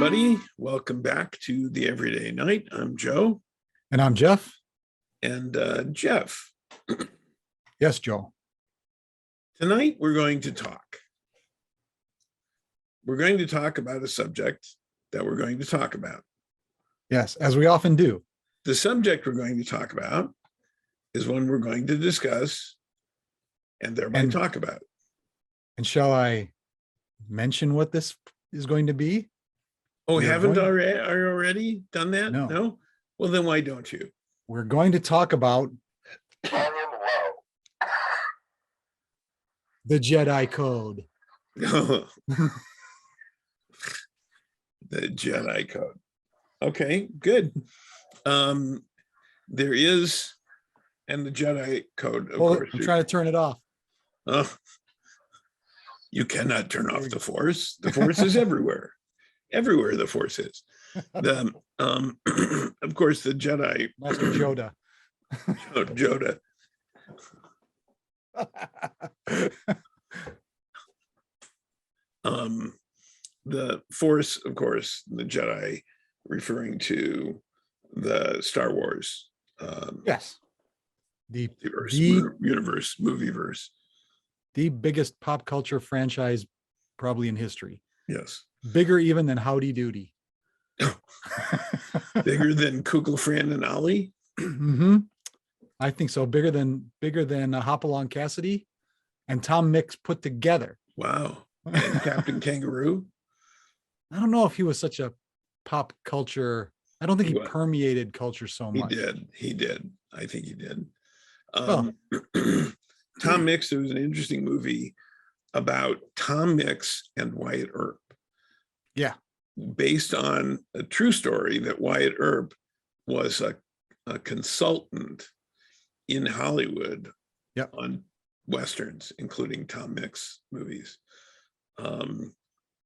everybody. Welcome back to the Everyday Night. I'm Joe. And I'm Jeff. And Jeff. Yes, Joe. Tonight we're going to talk. We're going to talk about a subject that we're going to talk about. Yes, as we often do. The subject we're going to talk about is one we're going to discuss and thereby talk about. And shall I mention what this is going to be? Oh, haven't already done that? No. Well, then why don't you? We're going to talk about the Jedi Code. The Jedi Code. Okay, good. There is, and the Jedi Code, of course. I'm trying to turn it off. You cannot turn off the Force. The Force is everywhere. Everywhere the Force is. The of course, the Jedi. Master Yoda. Yoda. The Force, of course, the Jedi, referring to the Star Wars. Yes. The universe, movieverse. The biggest pop culture franchise probably in history. Yes. Bigger even than Howdy Doody. Bigger than Kugel, Fran, and Ollie? Mm-hmm. I think so. Bigger than Hopalong Cassidy and Tom Mix put together. Wow. And Captain Kangaroo? I don't know if he was such a pop culture. I don't think he permeated culture so much. He did. I think he did. Tom Mix, there was an interesting movie about Tom Mix and Wyatt Earp. Yeah. Based on a true story that Wyatt Earp was a consultant in Hollywood on Westerns, including Tom Mix movies,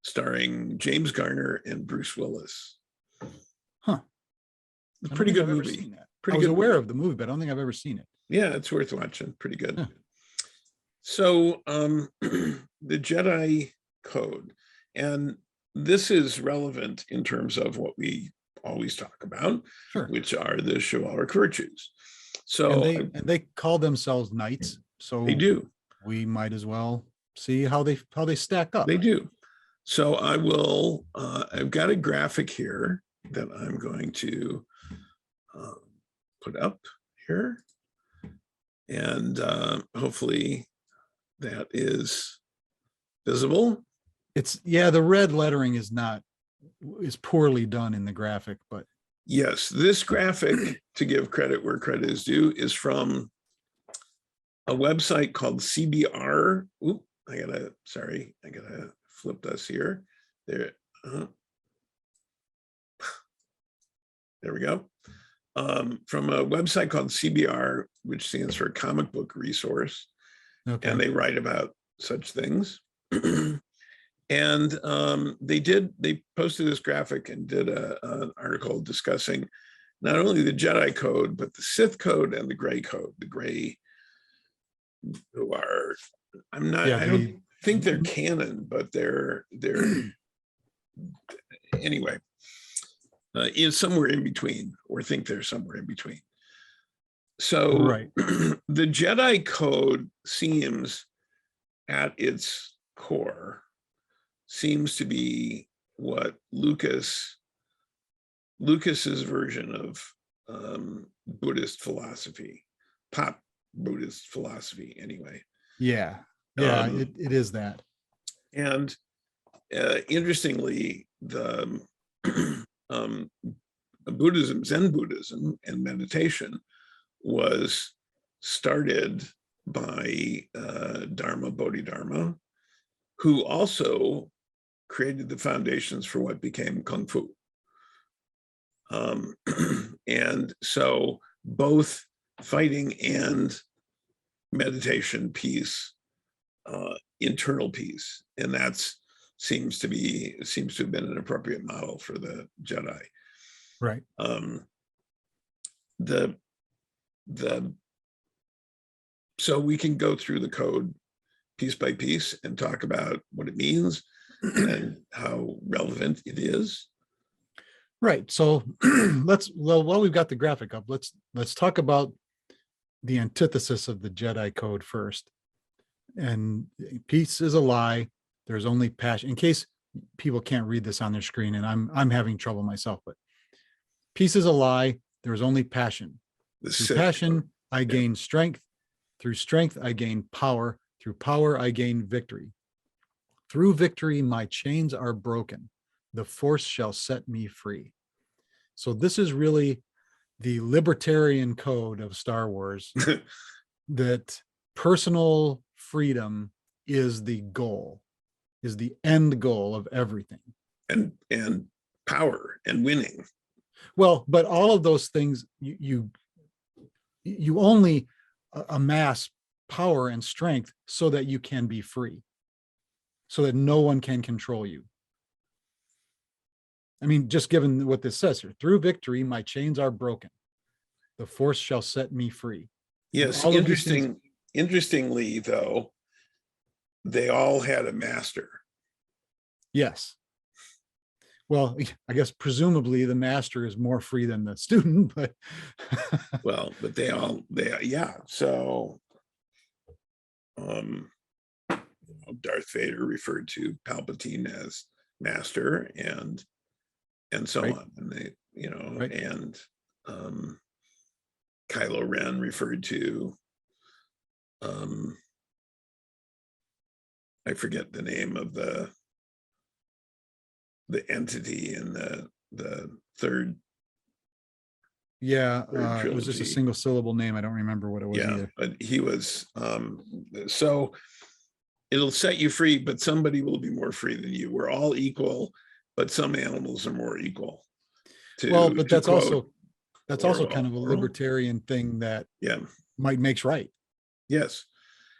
starring James Garner and Bruce Willis. Huh. It's a pretty good movie. I was aware of the movie, but I don't think I've ever seen it. Yeah, it's worth watching. Pretty good. Yeah. So the Jedi Code, and this is relevant in terms of what we always talk about, which are the chivalric virtues. So and they call themselves knights. So they do. We might as well see how they stack up. They do. So I will. I've got a graphic here that I'm going to put up here, and hopefully that is visible. The red lettering is poorly done in the graphic, but yes, this graphic, to give credit where credit is due, is from a website called CBR. Oop, I gotta flip this here. There we go. From a website called CBR, which stands for Comic Book Resource. Okay. And they write about such things. And they posted this graphic and did an article discussing not only the Jedi Code, but the Sith Code and the Gray Code. The Gray, who are, I don't think they're canon, but they're anyway, is somewhere in between, or think they're somewhere in between. So the Jedi Code seems, at its core, seems to be what Lucas's version of Buddhist philosophy, pop Buddhist philosophy, anywy. Yeah, it is that. And interestingly, the Buddhism, Zen Buddhism, and meditation was started by Dharma Bodhidharma, who also created the foundations for what became Kung Fu. And so both fighting and meditation, peace, internal peace, and that's seems to have been an appropriate model for the Jedi. Right. So we can go through the code piece by piece and talk about what it means and how relevant it is. Right. So while we've got the graphic up, let's talk about the antithesis of the Jedi code first. And peace is a lie. There's only passion. In case people can't read this on their screen, and I'm having trouble myself, but peace is a lie. There's only passion. Through passion, I gain strength. Through strength, I gain power. Through power, I gain victory. Through victory, my chains are broken. The force shall set me free. So this is really the libertarian code of Star Wars, that personal freedom is the goal, is the end goal of everything. And power and winning. Well, but all of those things, you only amass power and strength so that you can be free, so that no one can control you. I mean, just given what this says here, through victory, my chains are broken. The force shall set me free. Yes, interestingly, though, they all had a master. Yes. Well, I guess presumably the master is more free than the student, but well, but yeah. So Darth Vader referred to Palpatine as master and so right. on. And they, right. And Kylo Ren referred to I forget the name of the entity in the third. Yeah, it was just a single syllable name. I don't remember what it was either. But he was so it'll set you free, but somebody will be more free than you. We're all equal, but some animals are more equal. But that's also kind of a libertarian thing that might makes right. Yes.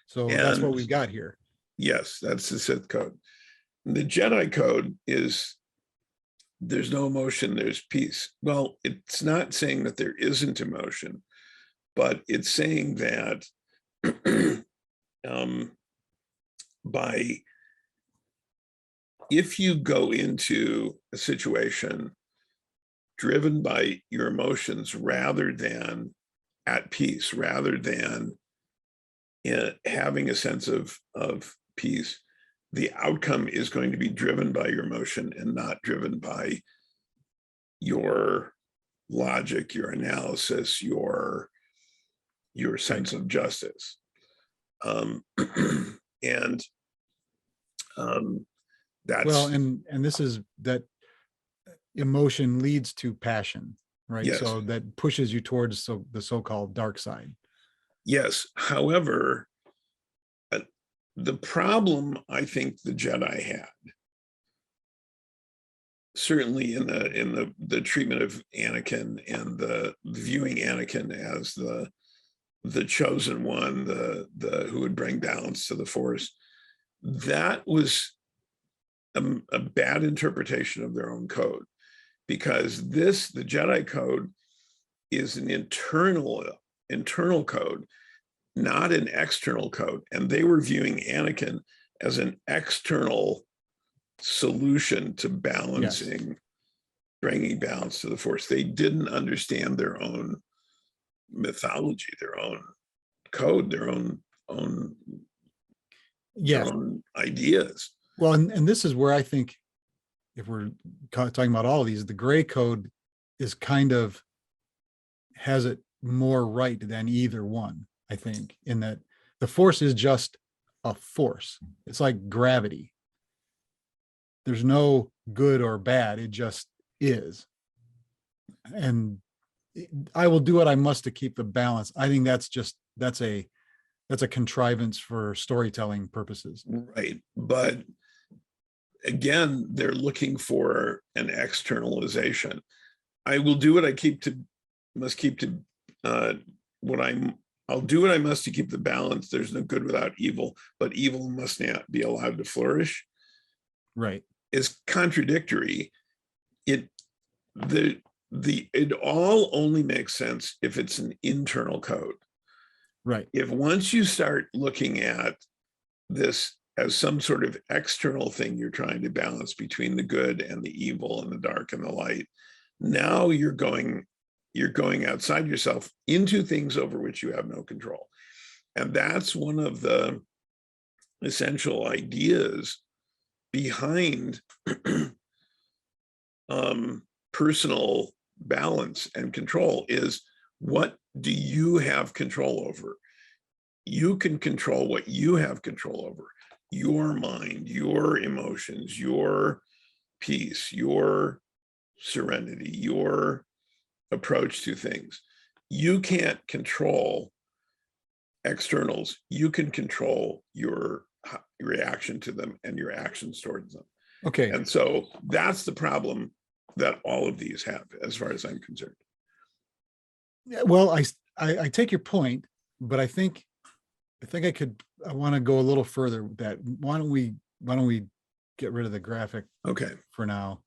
So that's what we've got here. Yes, that's the Sith code. The Jedi code is there's no emotion, there's peace. Well, it's not saying that there isn't emotion, but it's saying that if you go into a situation driven by your emotions rather than at peace, rather than having a sense of peace, the outcome is going to be driven by your emotion and not driven by your logic, your analysis, your sense of justice. And that's well, and this is that emotion leads to passion, right? Yes. So that pushes you towards the so-called dark side. Yes. However, the problem I think the Jedi had, certainly in the treatment of Anakin and the viewing Anakin as the chosen one, the who would bring balance to the Force, that was a bad interpretation of their own code, because the Jedi code is an internal code, not an external code. And they were viewing Anakin as an external solution to balancing, bringing balance to the Force. They didn't understand their own mythology, their own code, their own ideas. Well, and this is where I think, if we're talking about all of these, the gray code is kind of has it more right than either one, I think, in that the Force is just a force. It's like gravity. There's no good or bad. It just is. And I will do what I must to keep the balance. I think that's a contrivance for storytelling purposes. Right. But again, they're looking for an externalization. I will do what I must keep to I'll do what I must to keep the balance. There's no good without evil, but evil must not be allowed to flourish. Right. Is contradictory. It all only makes sense if it's an internal code. Right. If once you start looking at this as some sort of external thing you're trying to balance between the good and the evil and the dark and the light, Now you're going outside yourself into things over which you have no control. And that's one of the essential ideas behind personal balance and control is, what do you have control over? You can control what you have control over: your mind, your emotions, your peace, your serenity, your approach to things. You can't control externals. You can control your reaction to them and your actions towards them. Okay. And so that's the problem that all of these have, as far as I'm concerned. Well, I take your point, but I think I want to go a little further. That why don't we get rid of the graphic Okay. for now?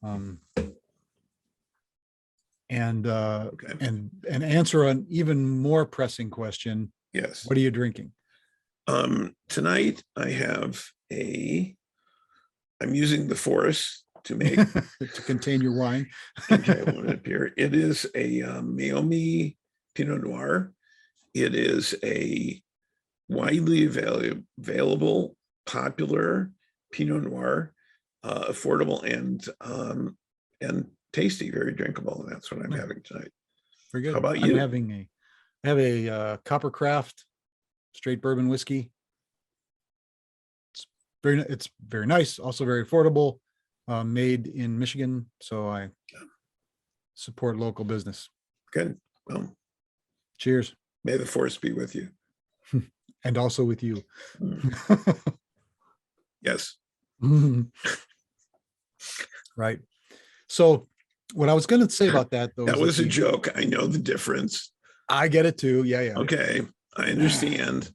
And Okay. and answer an even more pressing question. Yes. What are you drinking? Tonight I'm using the Forest to make to contain your wine. Okay, I want it up here. It is a Meiomi Pinot Noir. It is a widely available, popular Pinot Noir, affordable and tasty, very drinkable, and that's what I'm having tonight. Very good. How about you? I have a Coppercraft straight bourbon whiskey. It's very nice, also very affordable, made in Michigan, so I support local business. Good. Well, cheers. May the Force be with you. And also with you. Yes. Right. So what I was going to say about that, though, that was a joke. I know the difference. I get it too. Yeah. Okay, I understand.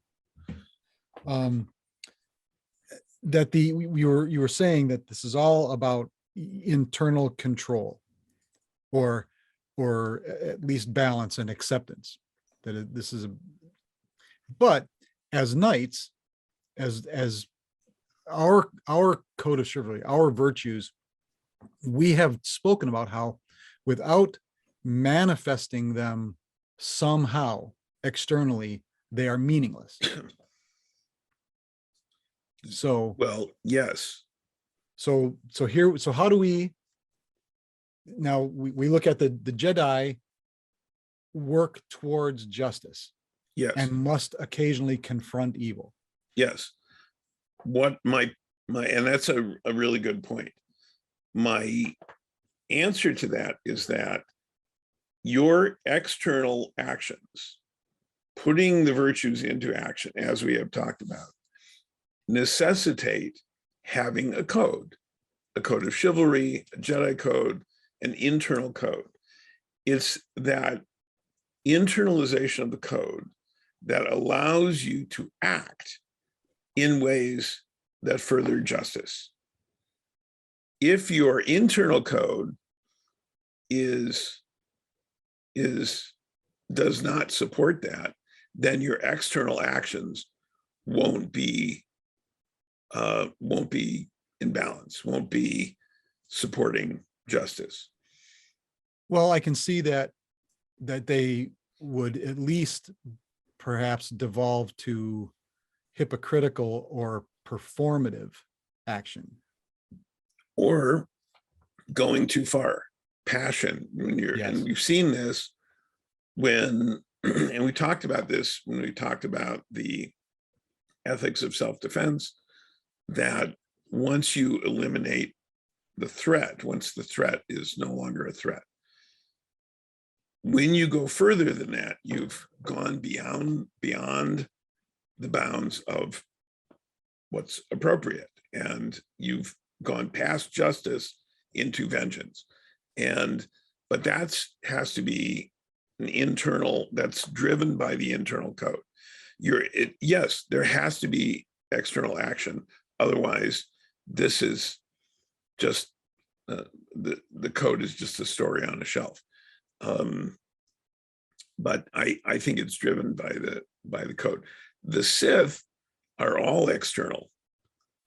That you were saying that this is all about internal control, or at least balance and acceptance. This is but as knights, as our code of chivalry, our virtues, we have spoken about how without manifesting them somehow externally, they are meaningless. So, well, yes. So how do we now we look at the Jedi work towards justice? Yes. And must occasionally confront evil. Yes. What my and that's a really good point. My answer to that is that your external actions, putting the virtues into action, as we have talked about, necessitate having a code of chivalry, a Jedi code, an internal code. It's that internalization of the code that allows you to act in ways that further justice. If your internal code does not support that, then your external actions won't be in balance, won't be supporting justice. Well, I can see that they would at least perhaps devolve to hypocritical or performative action, or going too far, passion. And we've seen this when, and we talked about this when we talked about the ethics of self-defense, that once you eliminate the threat, once the threat is no longer a threat, when you go further than that, you've gone beyond the bounds of what's appropriate, and you've gone past justice into vengeance. But that's has to be an internal, that's driven by the internal code. Yes, there has to be external action. Otherwise, this is just the code is just a story on a shelf. But I think it's driven by the code. The Sith are all external.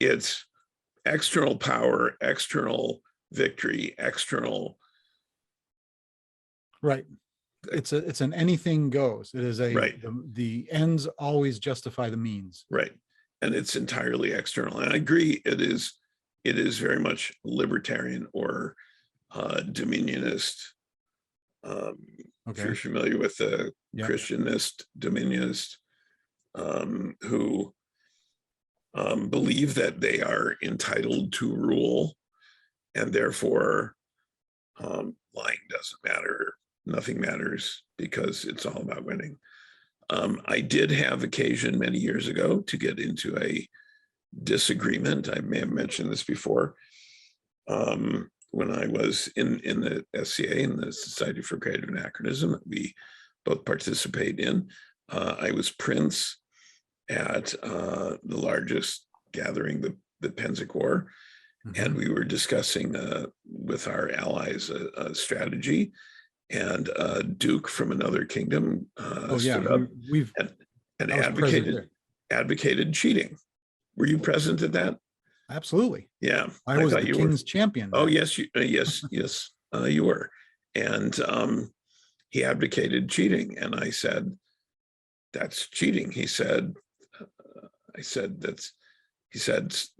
It's external power, external victory, external Right. It's an anything goes. It is Right. the ends always justify the means. Right. And it's entirely external. And I agree, it is very much libertarian or dominionist. If you're Okay. familiar with the Yeah. Christianist, dominionist, who believe that they are entitled to rule, and therefore lying doesn't matter, nothing matters, because it's all about winning. I did have occasion many years ago to get into a disagreement. I may have mentioned this before. When I was in the SCA, in the Society for Creative Anachronism, we both participate in. I was Prince at the largest gathering, the Penzic War, and we were discussing with our allies a strategy. And Duke from another kingdom stood up and advocated cheating. Were you present at that? Absolutely. Yeah, I was the king's champion. Oh, yes, yes, you were. And he advocated cheating, and I said, "That's cheating." He said,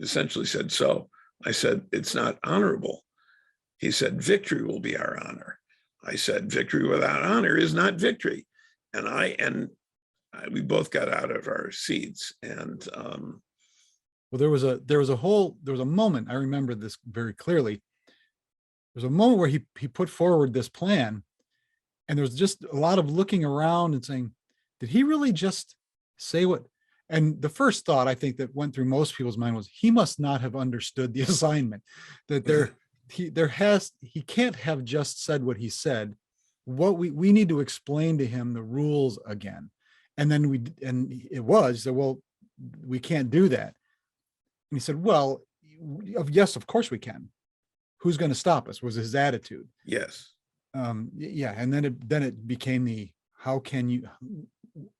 essentially said, "So." I said, "It's not honorable." He said, "Victory will be our honor." I said, "Victory without honor is not victory." And we both got out of our seats. And well, there was a moment, I remember this very clearly. There was a moment where he put forward this plan, and there was just a lot of looking around and saying, did he really just say what? And the first thought I think that went through most people's mind was, he must not have understood the assignment, that he can't have just said what he said. What we need to explain to him the rules again. And then it was, so, well, we can't do that. And he said, well, yes, of course we can. Who's going to stop us? Was his attitude. Yes. Yeah. And then it became how can you,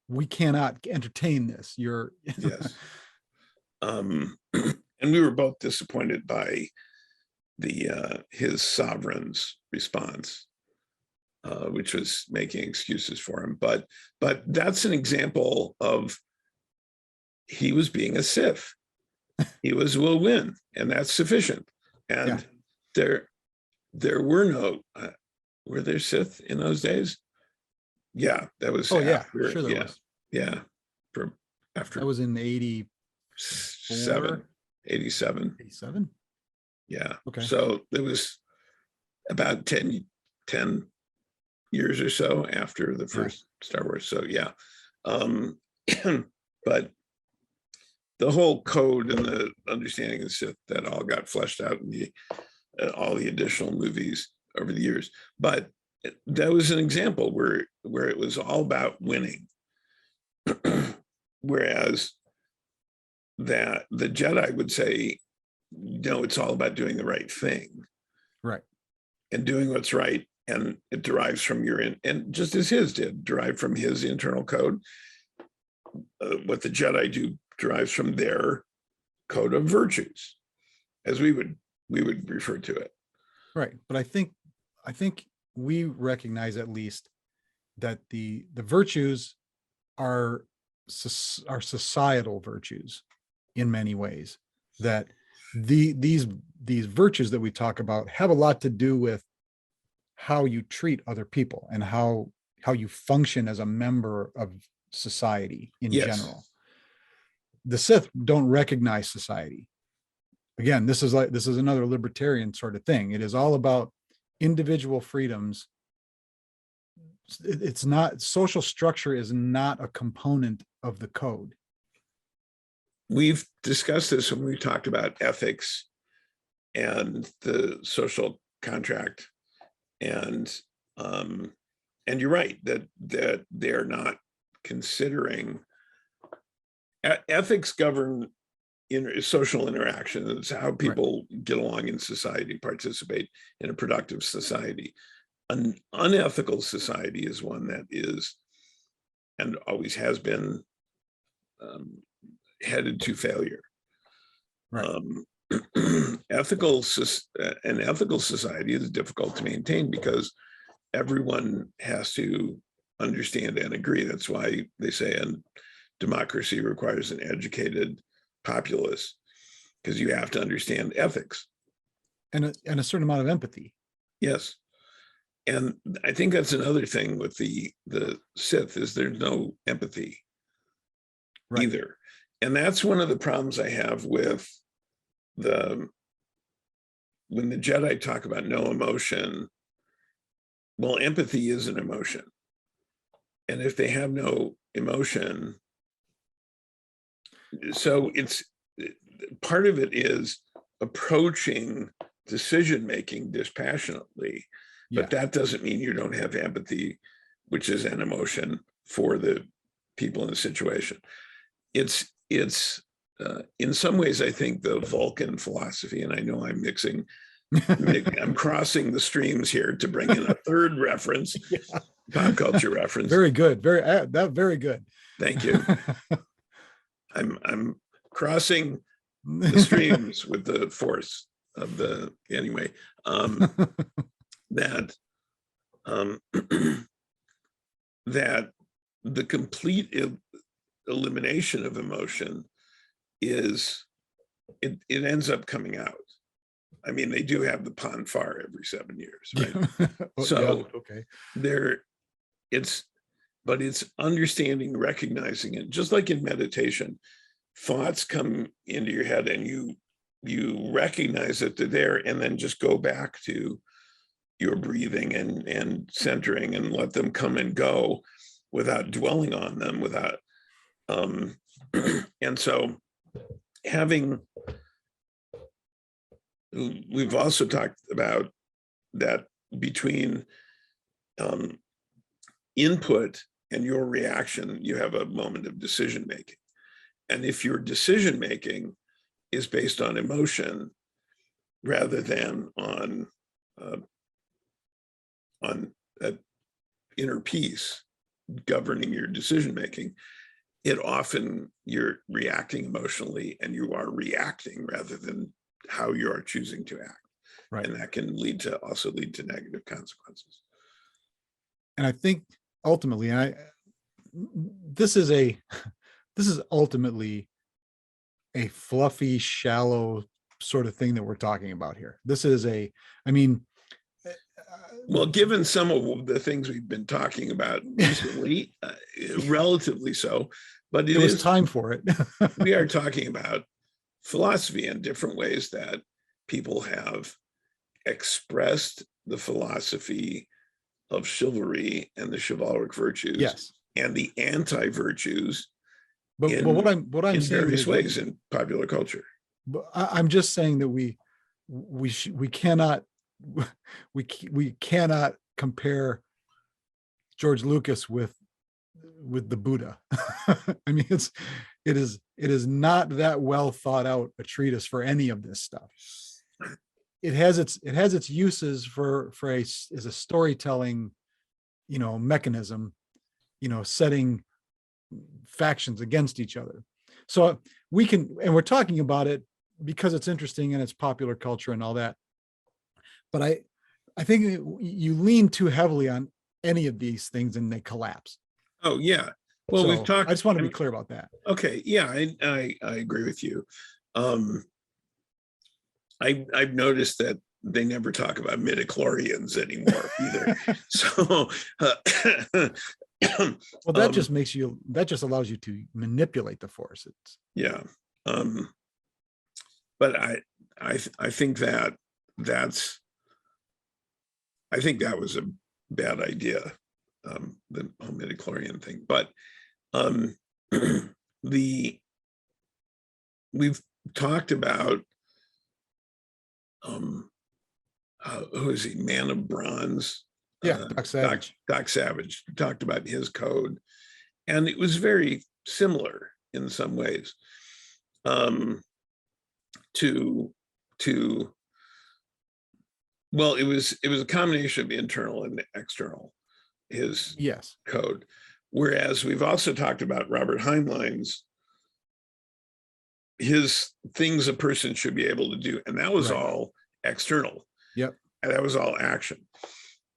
we cannot entertain this. Yes. And we were both disappointed by his sovereign's response, which was making excuses for him. But that's an example of, he was being a Sith. He will win, and that's sufficient. And there were no, were there Sith in those days? Yeah, that was. Oh yeah, sure there was. Yeah, after that was in 87. 87. Yeah. Okay. So it was about 10 years or so after the first Star Wars. So yeah. But the whole code and the understanding of Sith, that all got fleshed out in all the additional movies over the years. But that was an example where it was all about winning. Whereas that the Jedi would say, no, it's all about doing the right thing. Right. And doing what's right. And it derives from and just as his did, derived from his internal code. What the Jedi do derives from their code of virtues, as we would refer to it. Right. But I think we recognize at least that the virtues are societal virtues in many ways, that these virtues that we talk about have a lot to do with how you treat other people and how you function as a member of society in general. The Sith don't recognize society. Again, this is another libertarian sort of thing. It is all about individual freedoms. It's not, social structure is not a component of the code. We've discussed this when we talked about ethics and the social contract, and you're right that they're not considering. Ethics govern social interaction. It's how people get along in society, participate in a productive society. An unethical society is one that is, and always has been, headed to failure. Right. An ethical society is difficult to maintain because everyone has to understand and agree. That's why they say, and democracy requires an educated populace, because you have to understand ethics. And a certain amount of empathy. Yes. And I think that's another thing with the Sith, is there's no empathy either. And that's one of the problems I have with when the Jedi talk about no emotion. Well, empathy is an emotion. And if they have no emotion, so it's part of it is approaching decision-making dispassionately, but that doesn't mean you don't have empathy, which is an emotion for the people in the situation. It's in some ways, I think the Vulcan philosophy, and I know I'm mixing, I'm crossing the streams here to bring in a third reference, pop culture reference. Very good. Very good. Thank you. I'm crossing the streams with the force of the, anyway, that that the complete elimination of emotion is, it ends up coming out. I mean, they do have the Ponfar every 7 years, right? So but it's understanding, recognizing it, just like in meditation. Thoughts come into your head and you recognize that they're there, and then just go back to your breathing and centering, and let them come and go without dwelling on them, without and so we've also talked about that between input and your reaction, you have a moment of decision making. And if your decision making is based on emotion rather than on that inner peace governing your decision making, it often you're reacting emotionally, and you are reacting rather than how you are choosing to act. Right. And that can also lead to negative consequences. And I think ultimately, this is ultimately a fluffy, shallow sort of thing that we're talking about here. This is well, given some of the things we've been talking about recently, relatively so, but it was is time for it. We are talking about philosophy and different ways that people have expressed the philosophy of chivalry and the chivalric virtues, and the anti-virtues, but what I'm saying various is ways in popular culture. But I'm just saying that we cannot compare George Lucas with the Buddha. I mean, it is not that well thought out a treatise for any of this stuff. It has its uses as a storytelling, mechanism, setting factions against each other. So we're talking about it because it's interesting and it's popular culture and all that. But I think you lean too heavily on any of these things and they collapse. Oh yeah. Well, we've talked. I just want to be clear about that. Okay. Yeah, I agree with you. I've noticed that they never talk about midichlorians anymore either. So well, that just allows you to manipulate the force. Yeah. But I think that was a bad idea, the whole midichlorian thing. But we've talked about who is he? Man of Bronze. Doc Savage. Doc Savage talked about his code, and it was very similar in some ways well, it was a combination of internal and external, his code. Whereas we've also talked about Robert Heinlein's, his things a person should be able to do, and that was all external. Yep. And that was all action.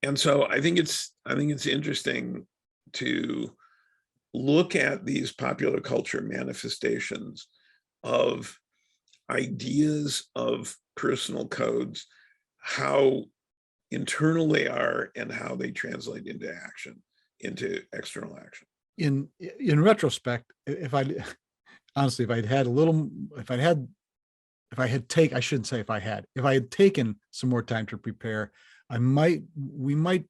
And so I think it's interesting to look at these popular culture manifestations of ideas of personal codes, how internal they are and how they translate into action, into external action. In retrospect, if I honestly, if I had taken some more time to prepare, we might,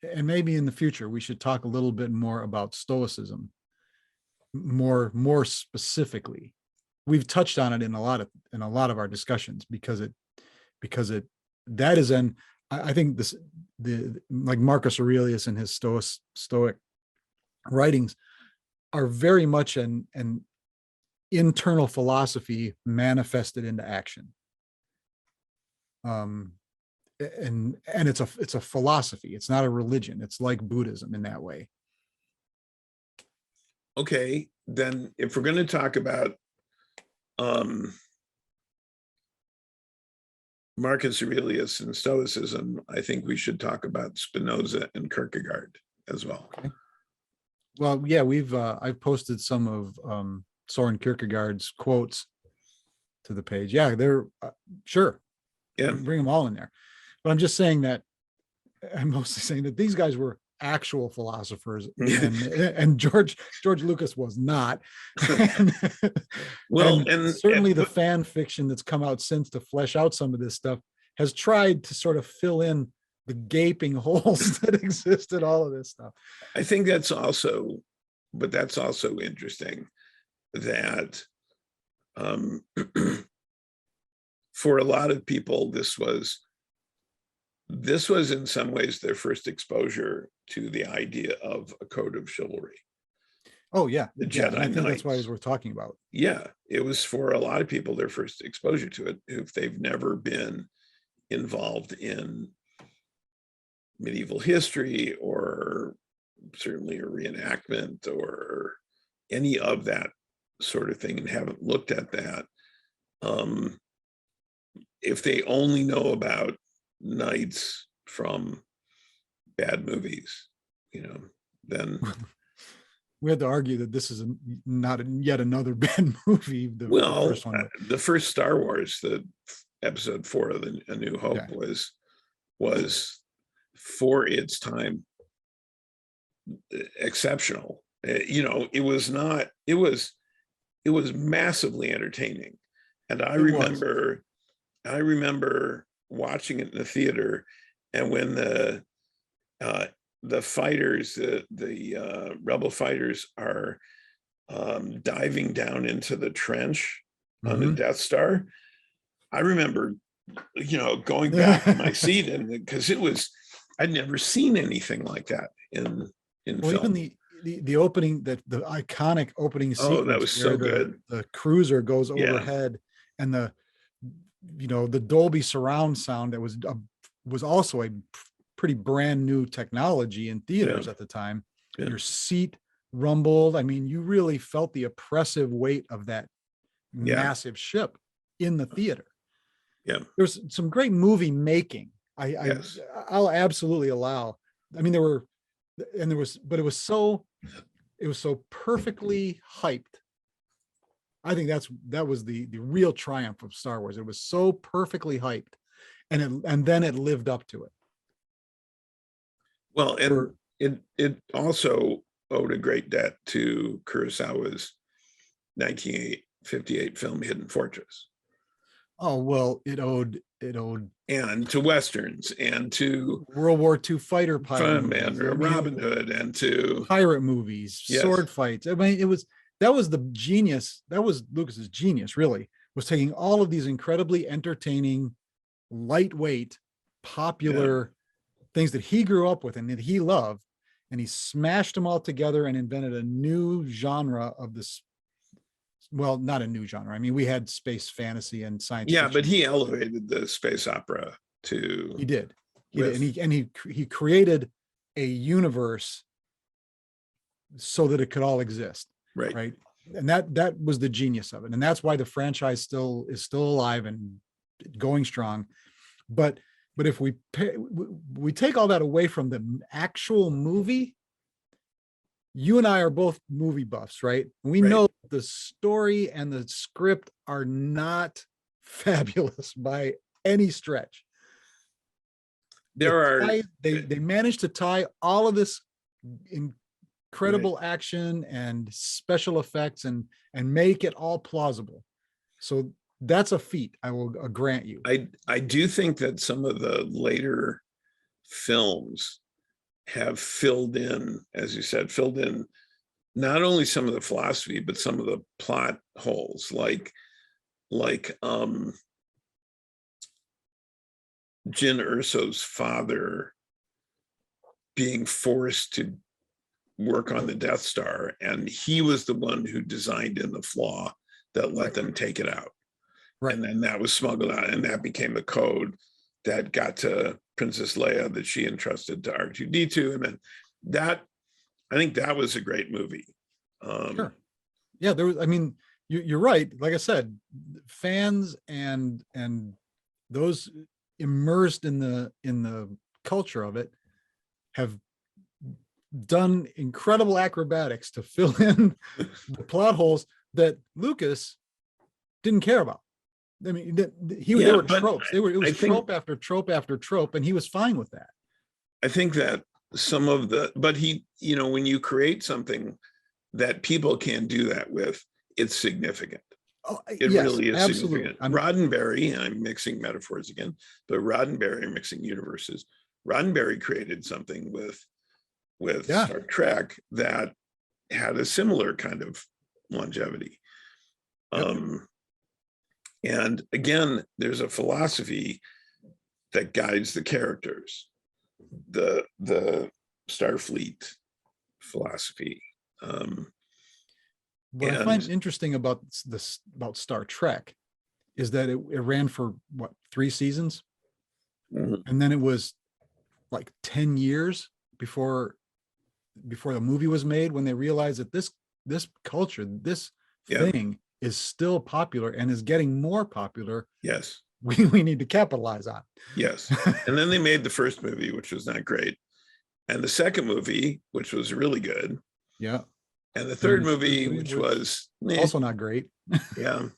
and maybe in the future, we should talk a little bit more about Stoicism, more specifically. We've touched on it in a lot of our discussions because that is I think like Marcus Aurelius and his Stoic writings are very much an internal philosophy manifested into action. And it's a philosophy. It's not a religion. It's like Buddhism in that way. Okay, then if we're going to talk about Marcus Aurelius and Stoicism, I think we should talk about Spinoza and Kierkegaard as well. Okay. Well, yeah, I've posted some of Soren Kierkegaard's quotes to the page. Yeah, they're sure. Yeah, bring them all in there. But I'm just saying that I'm mostly saying that these guys were actual philosophers, and George Lucas was not. and certainly the fan fiction that's come out since to flesh out some of this stuff has tried to sort of fill in the gaping holes that exist in all of this stuff. I think that's also interesting that for a lot of people, this was in some ways their first exposure to the idea of a code of chivalry. Oh yeah, the Jedi I think Knights. That's why it was worth talking about. Yeah, it was for a lot of people their first exposure to it if they've never been involved in medieval history or certainly a reenactment or any of that sort of thing and haven't looked at that. If they only know about knights from bad movies, then we had to argue that this is not yet another bad movie. The first Star Wars, the episode 4 of A New Hope, was for its time exceptional. It was massively entertaining, and I remember watching it in the theater, and when the fighters, the rebel fighters, are diving down into the trench on the Death Star, I remember, going back to my seat, and because I'd never seen anything like that in film. Even the opening, the iconic opening sequence. Oh, that was so good. The cruiser goes overhead, and the Dolby surround sound that was also a pretty brand new technology in theaters at the time. Your seat rumbled. I mean, you really felt the oppressive weight of that massive ship in the theater. Yeah, there's some great movie making. I'll absolutely allow. I mean, but it was so perfectly hyped. I think that was the real triumph of Star Wars. It was so perfectly hyped, and then it lived up to it. Well, and it also owed a great debt to Kurosawa's 1958 film Hidden Fortress. Oh, well, it owed and to Westerns and to World War II fighter pilot movies, and Robin Hood, and to pirate movies, sword fights. I mean, that was the genius. That was Lucas's genius, really, was taking all of these incredibly entertaining, lightweight, popular things that he grew up with and that he loved, and he smashed them all together and invented a new genre of this. Well, not a new genre. I mean, we had space fantasy and science fiction. But he elevated the space opera to. He did. He created a universe so that it could all exist. Right. And that was the genius of it. And that's why the franchise is still alive and going strong. But But if we take all that away from the actual movie, you and I are both movie buffs, right? We Right. know the story and the script are not fabulous by any stretch. They managed to tie all of this incredible action and special effects and make it all plausible. So that's a feat, I will grant you. I do think that some of the later films have filled in, as you said, filled in not only some of the philosophy, but some of the plot holes, like Jyn Erso's father being forced to work on the Death Star, and he was the one who designed in the flaw that let them take it out. Right. And then that was smuggled out, and that became the code that got to Princess Leia that she entrusted to R2-D2. And then that, I think that was a great movie. Sure. Yeah, there was, I mean, you're right. Like I said, fans and those immersed in the culture of it have done incredible acrobatics to fill in the plot holes that Lucas didn't care about. I mean, they were tropes. It was trope after trope after trope, and he was fine with that. I think that some of the, but he, you know, when you create something that people can do that with, it's significant. Oh, it really is absolutely significant. Roddenberry, I'm mixing metaphors again, but Roddenberry, mixing universes. Roddenberry created something with Star Trek that had a similar kind of longevity. Yep. And again, there's a philosophy that guides the characters, the Starfleet philosophy. What I find interesting about Star Trek is that it ran for what, 3 seasons, and then it was like 10 years before the movie was made, when they realized that this culture, this thing is still popular and is getting more popular. Yes. We need to capitalize on. Yes. And then they made the first movie, which was not great. And the second movie, which was really good. Yeah. And the third movie, which was also not great. Yeah.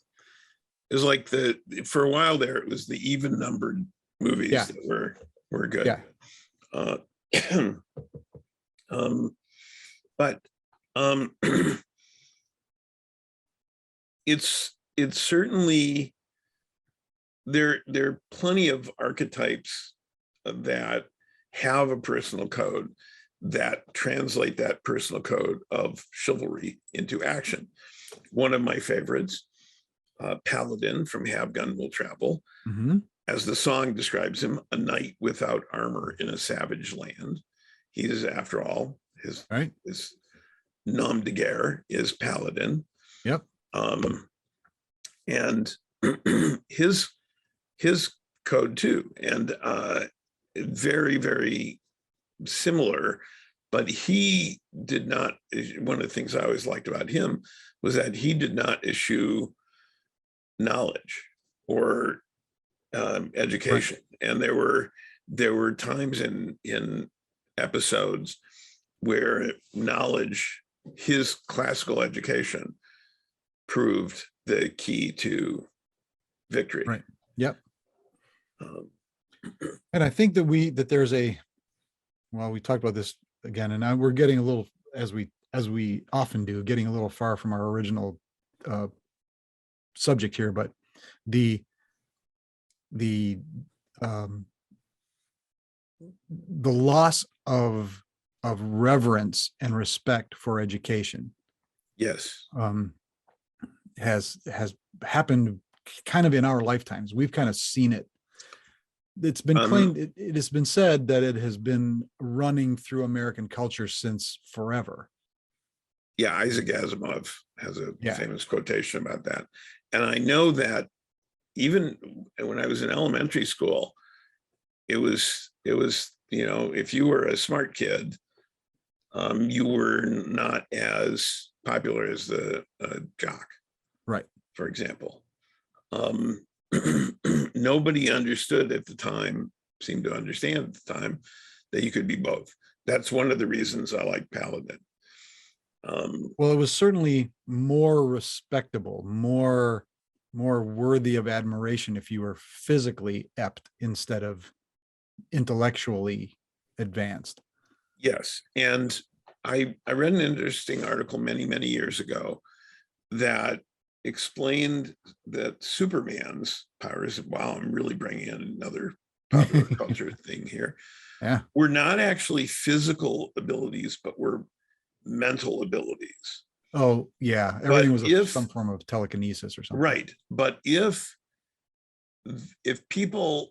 It was like for a while there, it was the even numbered movies that were good. Yeah. But it's certainly, there are plenty of archetypes that have a personal code that translate that personal code of chivalry into action. One of my favorites, Paladin from Have Gun Will Travel, as the song describes him, a knight without armor in a savage land. He is, after all, his nom de guerre is Paladin. Yep. And his code too, and very, very similar, but he did not, one of the things I always liked about him was that he did not eschew knowledge or education. And there were times in episodes where knowledge, his classical education, proved the key to victory. Right. Yep. And I think that there's we talked about this again, and we're getting a little, as we often do, getting a little far from our original subject here, but the loss of reverence and respect for education, yes, has happened kind of in our lifetimes. We've kind of seen it. It's been claimed, it has been said that it has been running through American culture since forever. Yeah, Isaac Asimov has a famous quotation about that. And I know that even when I was in elementary school, it was, you know, if you were a smart kid, you were not as popular as the jock, right? For example. Nobody understood at the time seemed to understand at the time that you could be both. That's one of the reasons I like Paladin. Well, it was certainly more respectable, more worthy of admiration if you were physically apt instead of intellectually advanced. Yes. And I read an interesting article many years ago that explained that Superman's powers, wow, I'm really bringing in another popular culture thing here, Yeah. were not actually physical abilities, but were mental abilities. Oh, yeah. Everything was some form of telekinesis or something. Right. But if people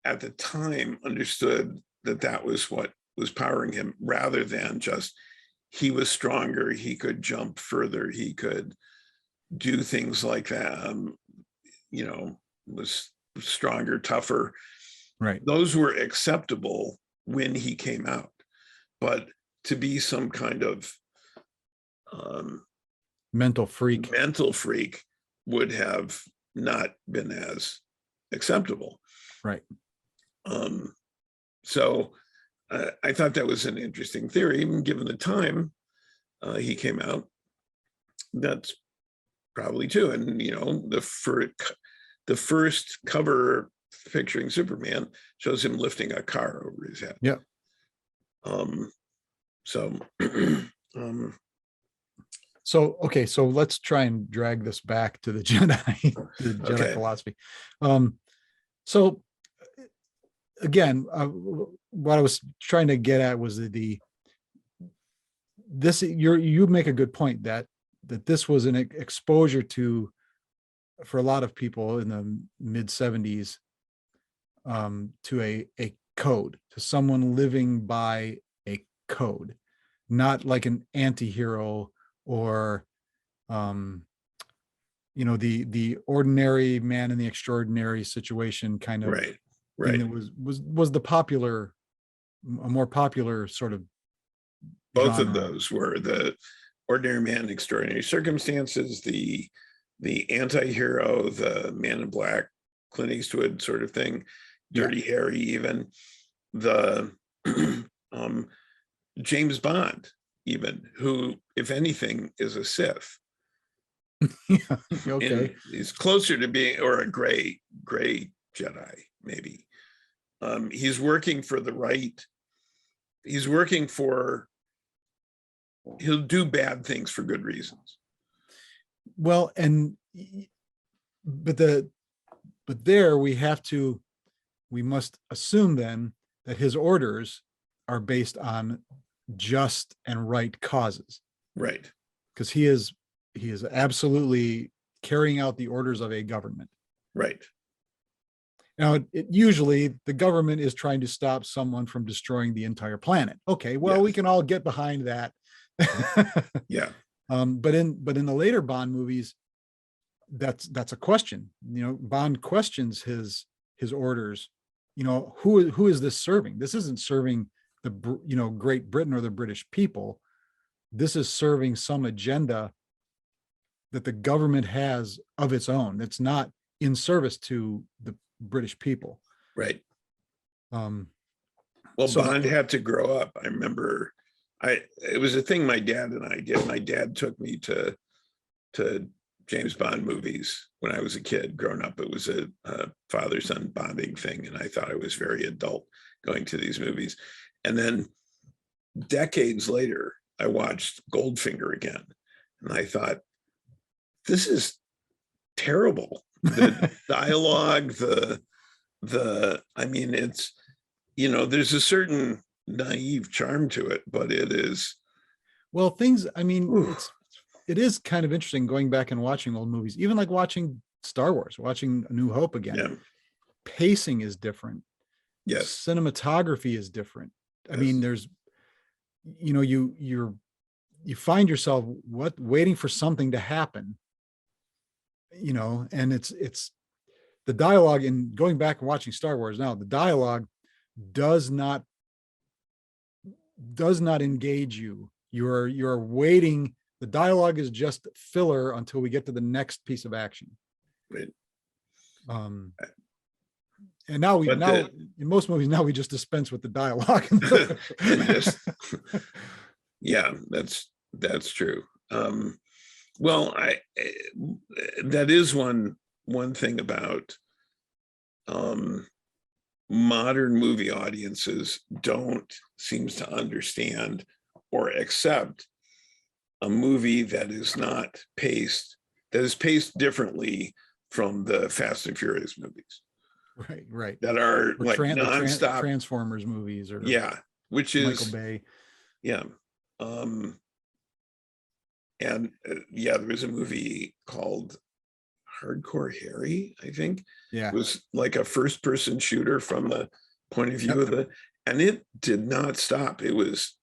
at the time understood that that was what was powering him, rather than just he was stronger, he could jump further, he could do things like that, was stronger, tougher. Right. Those were acceptable when he came out. But to be some kind of mental freak would have not been as acceptable. Right. So I thought that was an interesting theory, even given the time he came out. That's probably true. And the first cover picturing Superman shows him lifting a car over his head. Yeah. So okay, so let's try and drag this back to the Jedi, the Jedi philosophy. So again, what I was trying to get at was you make a good point that this was an exposure for a lot of people in the mid 70s, to a code, to someone living by a code, not like an anti-hero or the ordinary man in the extraordinary situation kind of right thing that was a more popular sort of both genre. Of those were the ordinary man in extraordinary circumstances, the anti-hero, the Man in Black, Clint Eastwood sort of thing, Dirty Harry, even the James Bond, even, who, if anything, is a Sith. Yeah, okay. And he's closer to being, or a gray Jedi, maybe. He's working for the right. He'll do bad things for good reasons. Well, but there we must assume then that his orders are based on just and right causes. Right. Because he is absolutely carrying out the orders of a government. Right. Now, usually the government is trying to stop someone from destroying the entire planet. Okay, well, we can all get behind that. Yeah. But in the later Bond movies, that's a question. Bond questions his orders. Who is this serving? This isn't serving the Great Britain or the British people. This is serving some agenda that the government has of its own. That's not in service to the British people. Right. Well, Bond had to grow up. I remember it was a thing my dad and I did. My dad took me to James Bond movies when I was a kid growing up. It was a father-son bonding thing. And I thought I was very adult going to these movies. And then decades later, I watched Goldfinger again. And I thought, this is terrible. The dialogue, it's, there's a certain naive charm to it, but it is. Well, it is kind of interesting going back and watching old movies, even like watching Star Wars, watching A New Hope again. Yeah. Pacing is different. Yes. Cinematography is different. Yes. I mean, there's, you find yourself waiting for something to happen, and it's the dialogue. And going back and watching Star Wars now, the dialogue does not engage you. You're waiting. The dialogue is just filler until we get to the next piece of action. Right. And now But in most movies now we just dispense with the dialogue. and just yeah, that's true. Well, that is one thing about modern movie audiences don't seems to understand or accept a movie that is not paced, that is paced differently from the Fast and Furious movies. Right. That are Or like nonstop Transformers movies, or yeah, which is Michael Bay. Yeah. And yeah, there was a movie called Hardcore Harry, I think. Yeah. It was like a first person shooter from the point of view of and it did not stop. It was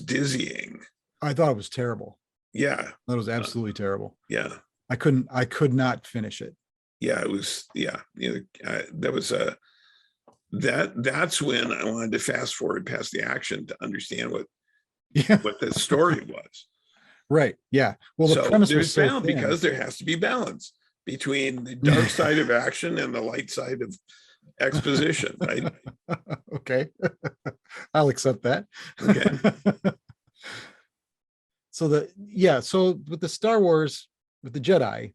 dizzying. I thought it was terrible. Yeah. That was absolutely terrible. Yeah. I could not finish it. Yeah, it was, yeah. That was that's when I wanted to fast forward past the action to understand what the story was. Right. Yeah. Well, the premise was so thin. Because there has to be balance between the dark side of action and the light side of exposition, right? Okay. I'll accept that. Okay. So with the Star Wars, with the Jedi,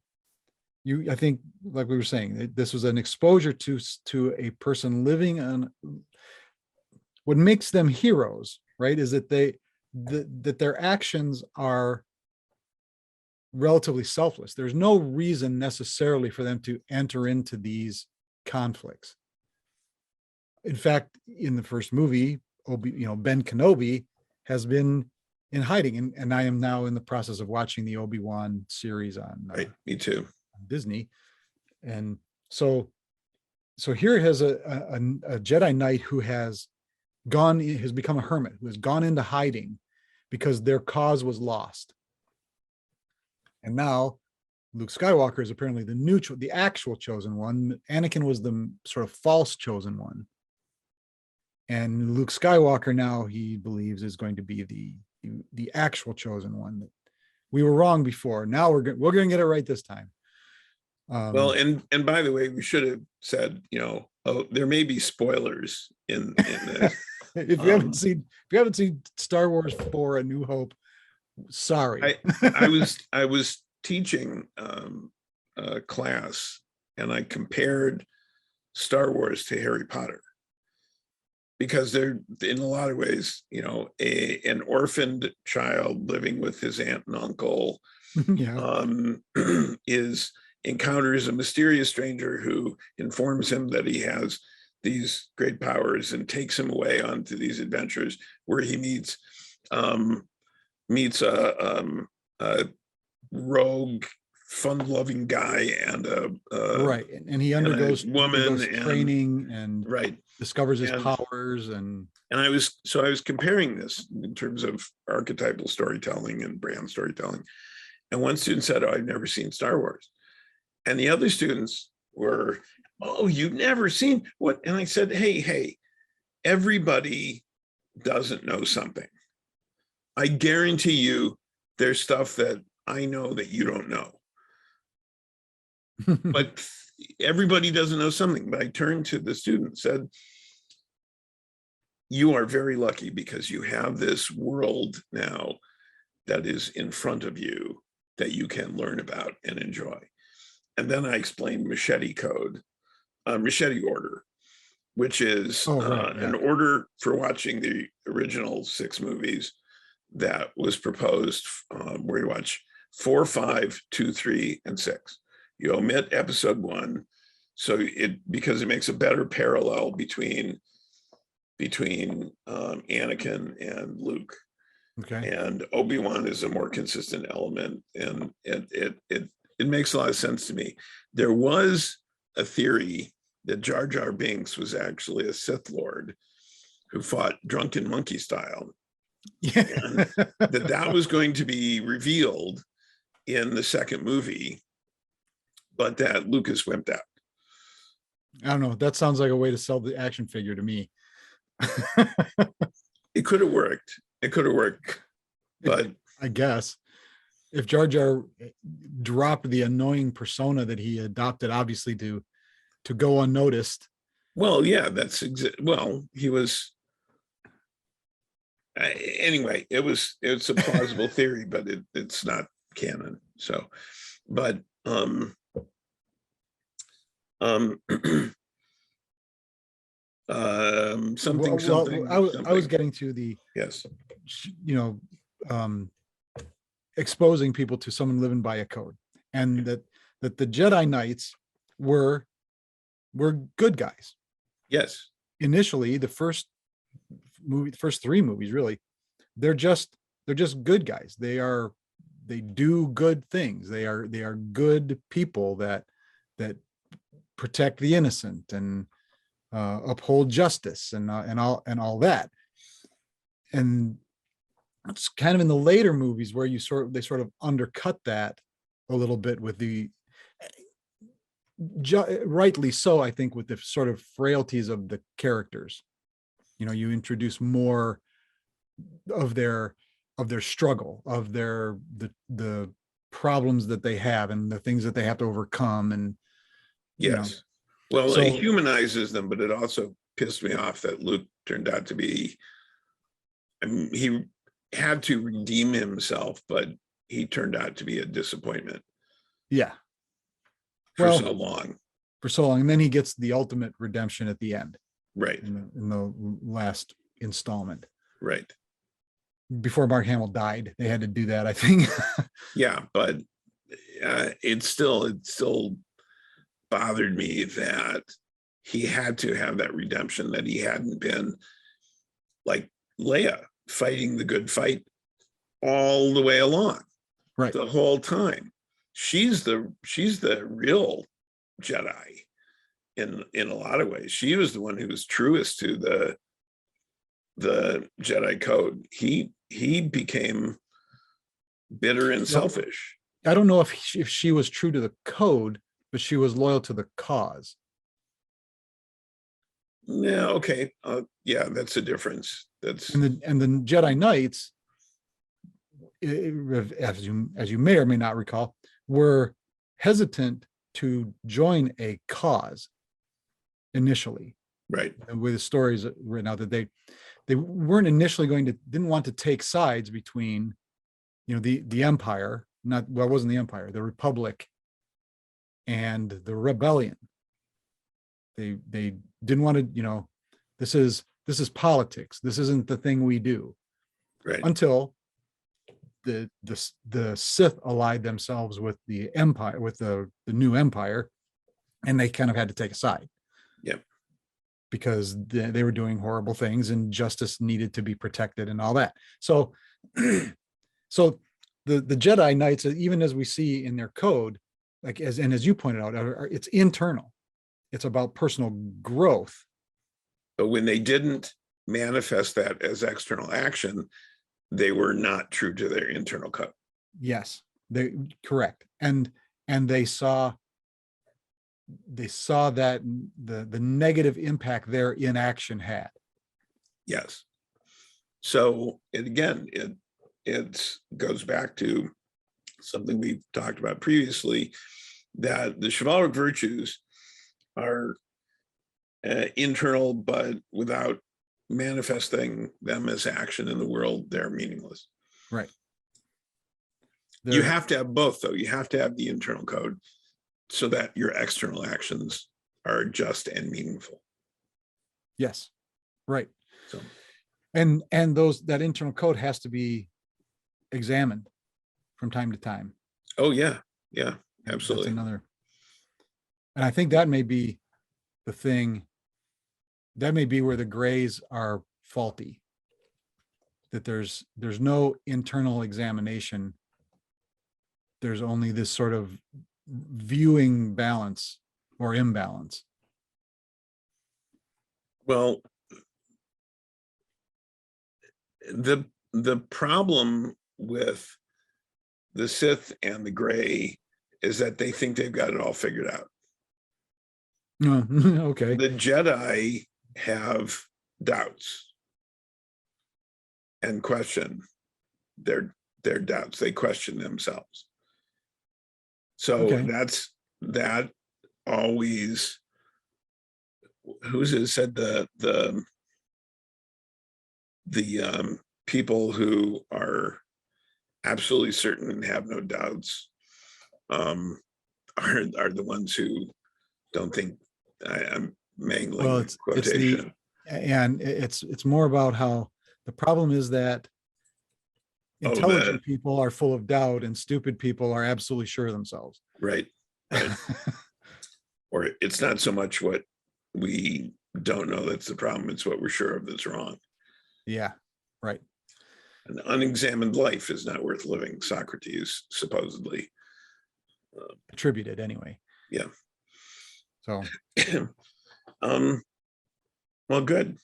I think, like we were saying, this was an exposure to a person living on what makes them heroes, right? Is that that their actions are relatively selfless. There's no reason necessarily for them to enter into these conflicts. In fact, in the first movie, Ben Kenobi has been in hiding, and I am now in the process of watching the Obi-Wan series on right. Me too. Disney. And so here has a Jedi Knight who has become a hermit, who has gone into hiding because their cause was lost. And now Luke Skywalker is apparently the actual chosen one. Anakin was the sort of false chosen one. And Luke Skywalker now, he believes, is going to be the actual chosen one. That we were wrong before. Now we're going to get it right this time. Well, and by the way, we should have said, there may be spoilers in this. If you haven't seen Star Wars 4: A New Hope, sorry. I was teaching a class, and I compared Star Wars to Harry Potter, because they're, in a lot of ways, an orphaned child living with his aunt and uncle encounters a mysterious stranger who informs him that he has these great powers and takes him away onto these adventures where he meets a rogue, fun-loving guy and right, and he undergoes training and right, discovers his powers, and I was comparing this in terms of archetypal storytelling and brand storytelling, and one student said, "Oh, I've never seen Star Wars," and the other students were, "Oh, you've never seen what?" And I said, "Hey, everybody doesn't know something. I guarantee you, there's stuff that I know that you don't know." But everybody doesn't know something. But I turned to the student and said, "You are very lucky because you have this world now that is in front of you that you can learn about and enjoy." And then I explained machete order, which is an order for watching the original 6 movies that was proposed, where you watch 4, 5, 2, 3, and 6. You omit episode 1, because it makes a better parallel between Anakin and Luke. Okay. And Obi-Wan is a more consistent element, and it makes a lot of sense to me. There was a theory that Jar Jar Binks was actually a Sith Lord who fought drunken monkey style. Yeah. And that was going to be revealed in the second movie, but that Lucas wimped out. I don't know. That sounds like a way to sell the action figure to me. It could have worked. But I guess if Jar Jar dropped the annoying persona that he adopted, obviously to go unnoticed. Well, yeah, well, he was anyway. It's a plausible theory, but it's not canon. So, but something, something. I was getting to the, yes, exposing people to someone living by a code, and that the Jedi Knights were good guys. yes, Initially, the first three movies, really, they're just good guys. They do good things. They are good people that protect the innocent and uphold justice and all that. And it's kind of in the later movies where they sort of undercut that a little bit with the rightly so, I think, with the sort of frailties of the characters. You introduce more of their struggle, of the problems that they have and the things that they have to overcome. And yes. Well, it humanizes them, but it also pissed me off that Luke turned out to be, I mean, he had to redeem himself, but he turned out to be a disappointment. Yeah. For so long. And then he gets the ultimate redemption at the end. Right. In the last installment. Right. Before Mark Hamill died, they had to do that, I think. Yeah, but it still bothered me that he had to have that redemption, that he hadn't been like Leia fighting the good fight all the way along, right, the whole time. She's the real Jedi in a lot of ways. She was the one who was truest to the Jedi code. He became bitter and selfish. I don't know if she was true to the code, but she was loyal to the cause. Yeah, okay. Yeah, that's a difference. That's and the Jedi Knights, as you may or may not recall, were hesitant to join a cause initially. Right. With the stories written out that they weren't initially didn't want to take sides between, the Empire, it wasn't the Empire, the Republic and the Rebellion. They didn't want to, this is politics. This isn't the thing we do. Right. Until the Sith allied themselves with the Empire, with the new Empire, and they kind of had to take a side. Yep. Because they were doing horrible things and justice needed to be protected and all that. So the Jedi Knights, even as we see in their code, like as you pointed out, it's internal. It's about personal growth. But when they didn't manifest that as external action, they were not true to their internal code. Yes, they correct. And they saw that the negative impact their inaction had. Yes. So it goes back to something we've talked about previously, that the chivalric virtues are internal, but without manifesting them as action in the world, they're meaningless. Right. You have to have both, though. You have to have the internal code so that your external actions are just and meaningful. Yes. Right. So, and that internal code has to be examined from time to time. Oh yeah. Yeah, absolutely. That's another. And I think that may be the thing. That may be where the grays are faulty. That there's no internal examination. There's only this sort of viewing balance or imbalance. Well, the problem with the Sith and the Gray is that they think they've got it all figured out. Okay. The Jedi have doubts and question. They're their doubts. They question themselves. So Okay. that always, who's it said the people who are absolutely certain and have no doubts are the ones who don't think. I'm mangling Well, the quotation. it's more about how the problem is that intelligent people are full of doubt and stupid people are absolutely sure of themselves. Right. Or it's not so much what we don't know that's the problem, it's what we're sure of that's wrong. Yeah, right. An unexamined life is not worth living, Socrates supposedly attributed anyway. Yeah. So well, good.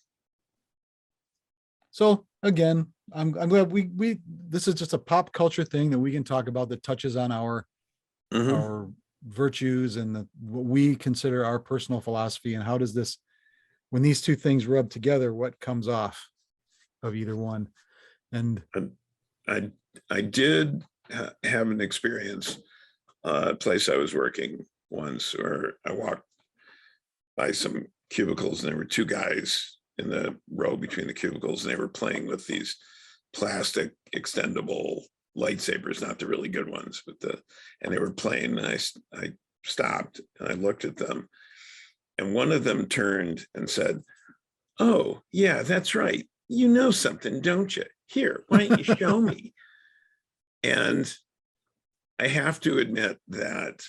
So again, I'm glad we this is just a pop culture thing that we can talk about that touches on our virtues and what we consider our personal philosophy, and how does this, when these two things rub together, what comes off of either one. And I did have an experience, a place I was working once, where I walked by some cubicles and there were two guys in the row between the cubicles, and they were playing with these plastic extendable lightsabers, not the really good ones, but and they were playing, and I stopped and I looked at them, and one of them turned and said, "Oh yeah, that's right. You know something, don't you? Here, why don't you show me?" And I have to admit that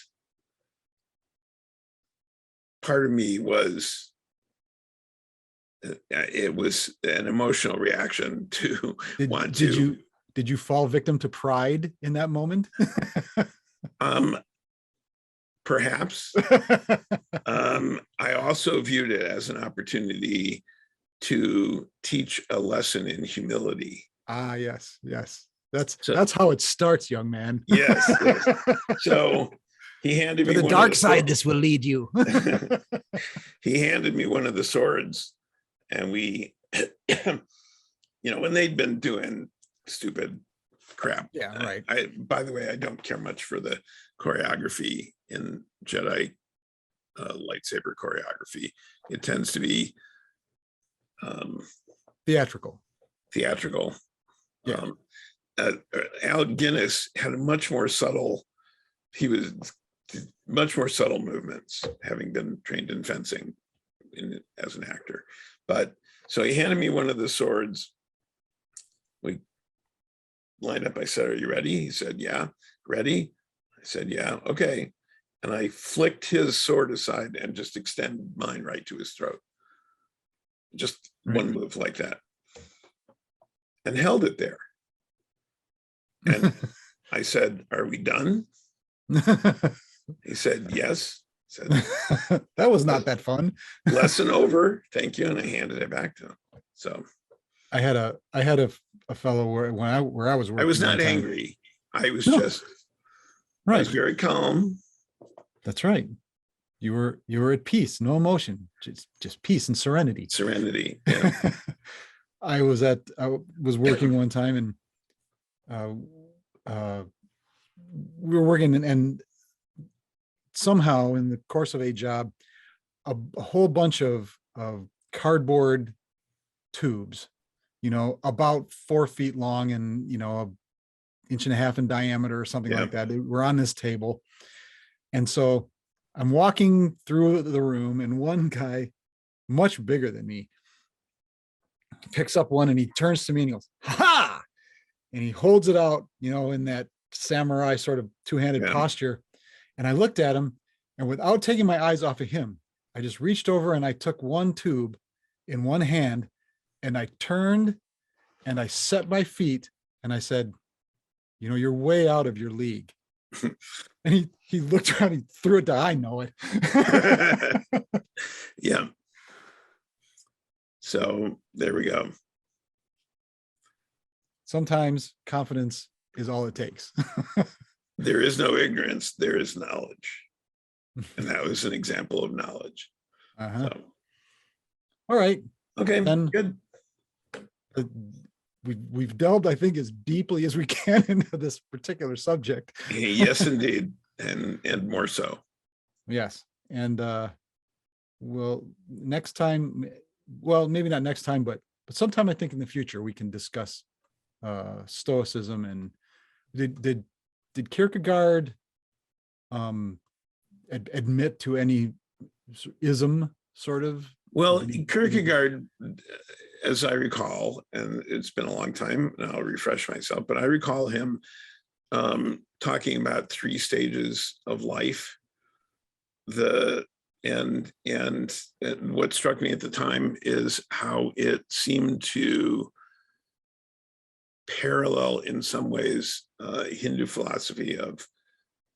part of me was, it was an emotional reaction to did you fall victim to pride in that moment? Perhaps. I also viewed it as an opportunity to teach a lesson in humility. Ah, yes. That's how it starts, young man. Yes. So he handed me the dark side. This will lead you. He handed me one of the swords, and we, when they'd been doing stupid crap. Yeah, right. By the way, I don't care much for the choreography in Jedi lightsaber choreography. It tends to be theatrical. Yeah. Alec Guinness had a much more subtle movements, having been trained in fencing as an actor. But so he handed me one of the swords. We lined up. I said, "Are you ready?" He said, "Yeah." "Ready?" I said, "Yeah." "Okay." And I flicked his sword aside and just extended mine right to his throat. Just one move like that. And held it there. And I said, "Are we done?" He said, "Yes." I said, "That was not that fun." "Lesson over. Thank you." And I handed it back to him. So I had a fellow where I was working. I was not angry. I was just right. I was very calm. That's right. You were at peace, no emotion, just peace and serenity. Serenity. Yeah. I was working one time, and we were working, and somehow in the course of a job, a whole bunch of cardboard tubes, about 4 feet long and, 1.5 inches in diameter or something like that, were on this table. And so I'm walking through the room, and one guy, much bigger than me, picks up one and he turns to me and he goes, "Ha!" And he holds it out, in that samurai sort of two-handed posture. And I looked at him, and without taking my eyes off of him, I just reached over and I took one tube in one hand, and I turned and I set my feet and I said, "You're way out of your league." And he looked around, he threw it down. "I know it." Yeah. So there we go. Sometimes confidence is all it takes. There is no ignorance, there is knowledge. And that was an example of knowledge. So. All right. Okay, then good. we've delved, I think, as deeply as we can into this particular subject. Yes, indeed. And more so. Yes. And well, next time, well, maybe not next time, but sometime I think in the future we can discuss Stoicism. And did Kierkegaard admit to any ism, sort of? Well, Kierkegaard, as I recall, and it's been a long time, and I'll refresh myself, but I recall him talking about 3 stages of life. And what struck me at the time is how it seemed to parallel in some ways Hindu philosophy of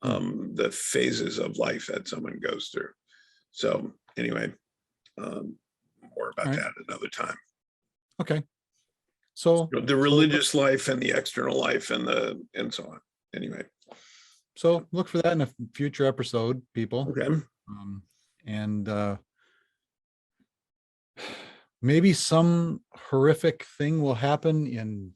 the phases of life that someone goes through. So anyway, more about that another time. Okay. So the religious life and the external life and so on. Anyway. So look for that in a future episode, people. Okay. And maybe some horrific thing will happen in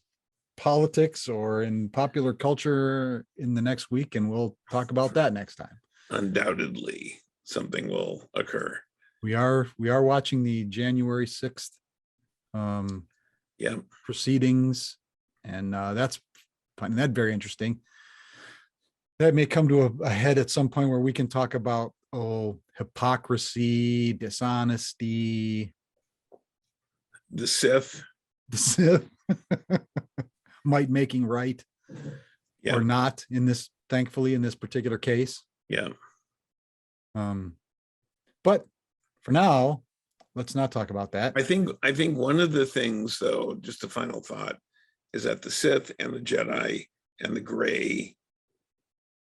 politics or in popular culture in the next week, and we'll talk about that next time. Undoubtedly, something will occur. We are watching the January 6th proceedings, and that's finding that very interesting. That may come to a head at some point where we can talk about hypocrisy, dishonesty, the Sith might making right or not in this, thankfully, in this particular case. But for now, let's not talk about that. I think one of the things, though, just a final thought, is that the Sith and the Jedi and the Gray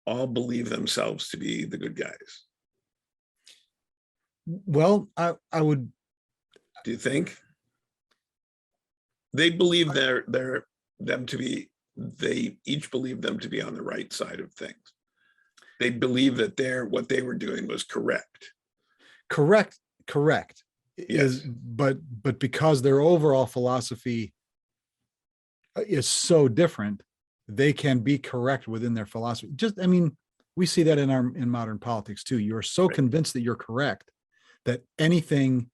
all believe themselves to be the good guys. Well, I would. Do you think they believe they each believe them to be on the right side of things? They believe that what they were doing was correct. Correct. Yes. But because their overall philosophy is so different, they can be correct within their philosophy. We see that in modern politics too. You are so convinced that you're correct that anything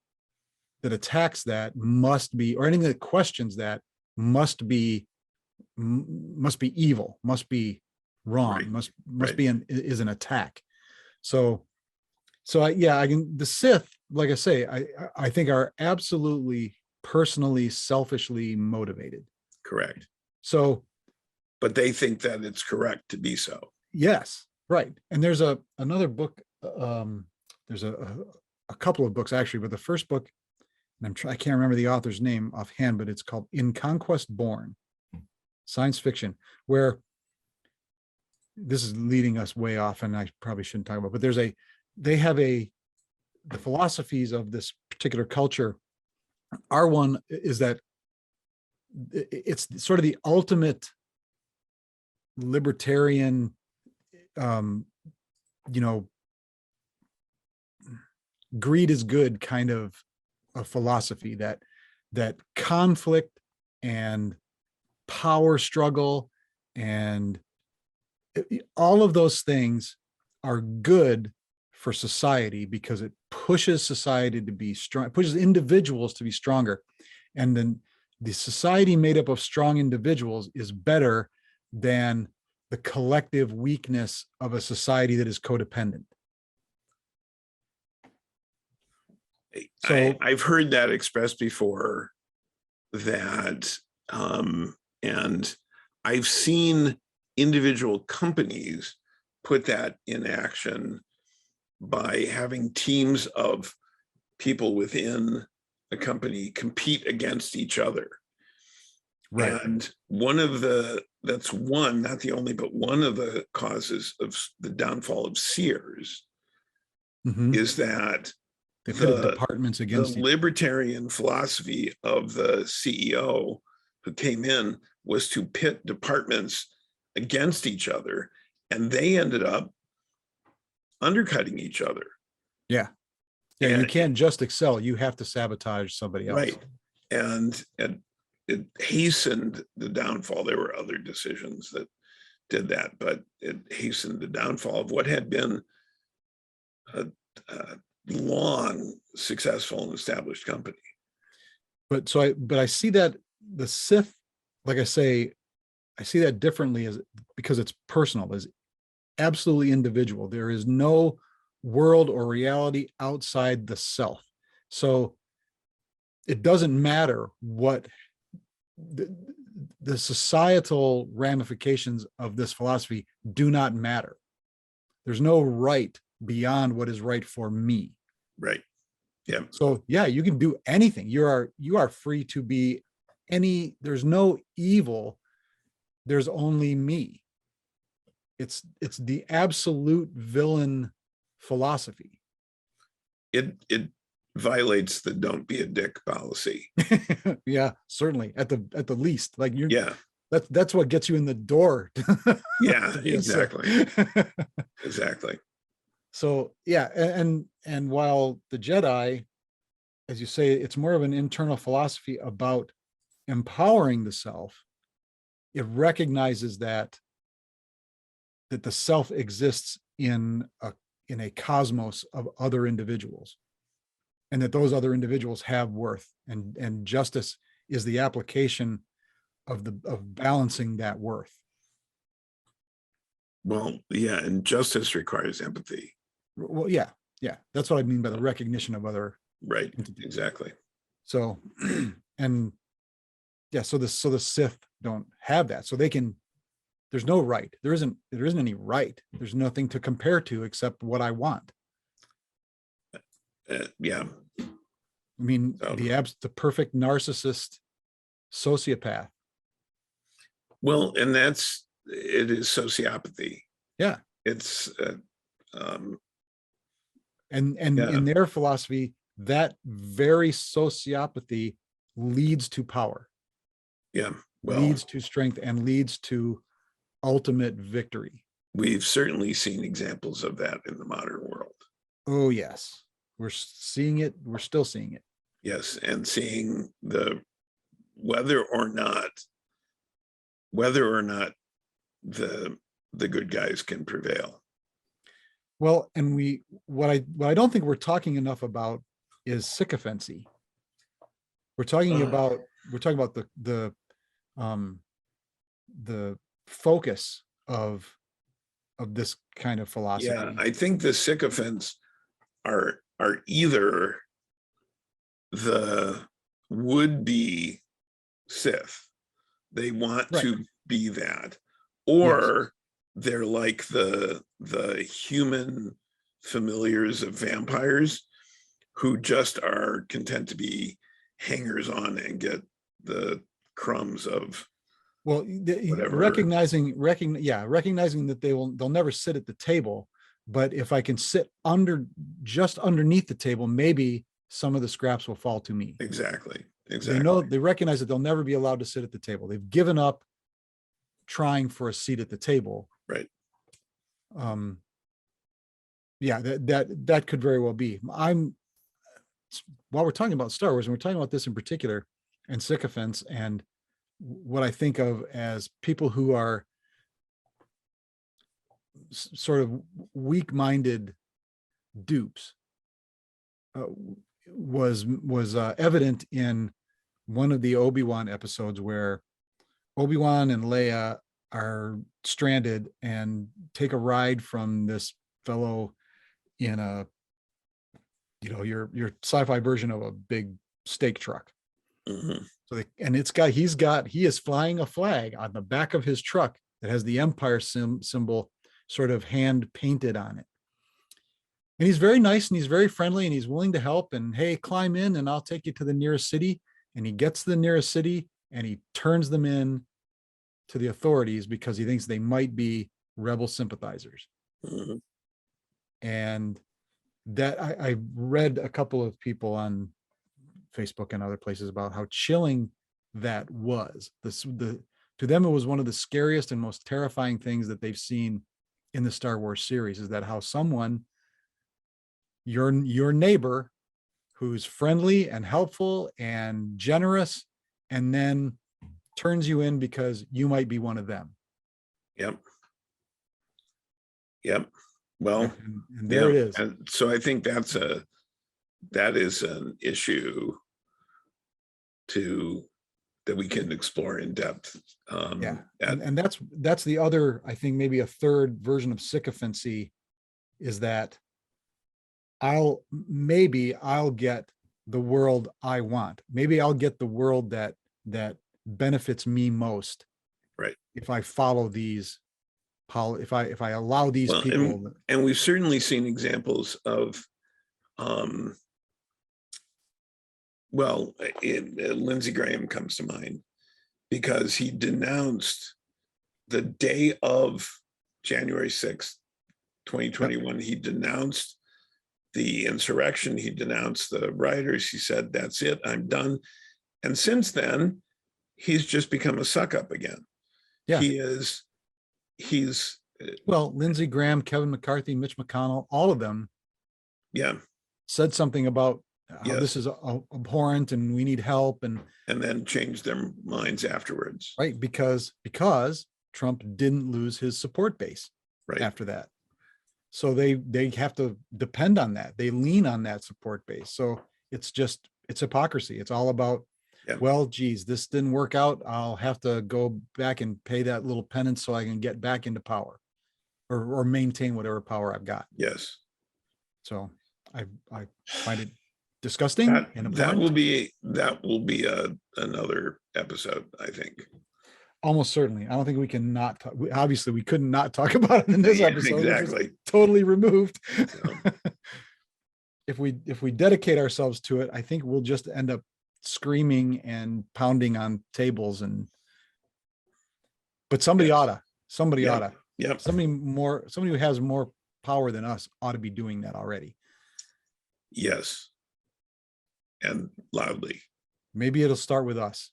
that attacks that must be, or anything that questions that must be evil, must be wrong, must be is an attack. So the Sith, like I say, I think are absolutely personally, selfishly motivated. Correct. So, but they think that it's correct to be so. Yes, right. And there's another book. There's a couple of books actually, but the first book, and I can't remember the author's name offhand, but it's called In Conquest Born, science fiction, where this is leading us way off, and I probably shouldn't talk about, but the philosophies of this particular culture are one is that it's sort of the ultimate libertarian, greed is good kind of a philosophy, that conflict and power struggle and all of those things are good for society because it pushes society to be strong, pushes individuals to be stronger. And then the society made up of strong individuals is better than the collective weakness of a society that is codependent. So I've heard that expressed before, that and I've seen individual companies put that in action by having teams of people within a company compete against each other. Right. And that's one, not the only, but one of the causes of the downfall of Sears is that they put departments against the libertarian philosophy of the CEO who came in was to pit departments against each other, and they ended up undercutting each other. Yeah. You can't just excel, you have to sabotage somebody else. Right. And it hastened the downfall. There were other decisions that did that, but it hastened the downfall of what had been a long successful and established company. But I see that the Sith, like I say, I see that differently as because it's personal, is absolutely individual. There is no world or reality outside the self. So it doesn't matter what the societal ramifications of this philosophy do not matter. There's no right beyond what is right for me. Right. Yeah. So yeah, you can do anything. You are free to be any, there's no evil. There's only me. It's the absolute villain philosophy. It violates the don't be a dick policy. Yeah, certainly at the least. Like yeah. That's what gets you in the door. Yeah, exactly. Exactly. So yeah, and while the Jedi, as you say, it's more of an internal philosophy about empowering the self, it recognizes that the self exists in a cosmos of other individuals, and that those other individuals have worth, and justice is the application of balancing that worth. Well, yeah, and justice requires empathy. Well, yeah, that's what I mean by the recognition of other. Right. Exactly. So, and yeah, so the Sith don't have that. So they can, there's no right. There isn't any right. There's nothing to compare to except what I want. Yeah. I mean, the perfect narcissist sociopath. Well, and it is sociopathy. Yeah. It's and in their philosophy, that very sociopathy leads to power. Yeah. Well, leads to strength and leads to ultimate victory. We've certainly seen examples of that in the modern world. Oh yes, we're seeing it. We're still seeing it. Yes, and seeing whether or not the good guys can prevail. Well, and what I don't think we're talking enough about is sycophancy. We're talking about the focus of this kind of philosophy. Yeah, I think the sycophants are either the would-be Sith, they want to be that, or they're like the human familiars of vampires who just are content to be hangers on and get the crumbs of recognizing that they'll never sit at the table, but if I can sit just underneath the table, maybe some of the scraps will fall to me. Exactly. They recognize that they'll never be allowed to sit at the table. They've given up trying for a seat at the table. Right. Yeah, that could very well be. While we're talking about Star Wars, and we're talking about this in particular, and sycophants, and what I think of as people who are sort of weak-minded dupes, was evident in one of the Obi-Wan episodes where Obi-Wan and Leia are stranded and take a ride from this fellow in a, your sci-fi version of a big steak truck. Mm-hmm. So he is flying a flag on the back of his truck that has the Empire symbol sort of hand painted on it. And he's very nice and he's very friendly and he's willing to help, and hey, climb in and I'll take you to the nearest city. And he gets to the nearest city and he turns them in to the authorities because he thinks they might be rebel sympathizers. Mm-hmm. And that I read a couple of people on Facebook and other places about how chilling that was. To them, it was one of the scariest and most terrifying things that they've seen in the Star Wars series, is that how someone, your neighbor, who's friendly and helpful and generous and then turns you in because you might be one of them. Yep. Well, and there it is. And so I think that is an issue that we can explore in depth. And that's the other, I think maybe a third version of sycophancy is that I'll get the world I want. Maybe I'll get the world that benefits me most. Right. If I follow these if I allow these people. And we've certainly seen examples of Lindsey Graham comes to mind, because he denounced the day of January 6th, 2021. He denounced the insurrection. He denounced the rioters. He said, that's it, I'm done. And since then, he's just become a suck up again. Yeah. He's Lindsey Graham, Kevin McCarthy, Mitch McConnell, all of them said something about how this is abhorrent and we need help, and then changed their minds afterwards. Right. Because Trump didn't lose his support base after that. So they have to depend on that. They lean on that support base. So it's hypocrisy. It's all about, well, geez, this didn't work out. I'll have to go back and pay that little penance so I can get back into power or maintain whatever power I've got. Yes. So I find it disgusting. That will be another episode, I think. Almost certainly. I don't think we can not talk. Obviously, we couldn't not talk about it in this episode. Exactly. Totally removed. So. If we dedicate ourselves to it, I think we'll just end up screaming and pounding on tables. But somebody ought to. Yep. Somebody who has more power than us ought to be doing that already. Yes. And loudly. Maybe it'll start with us.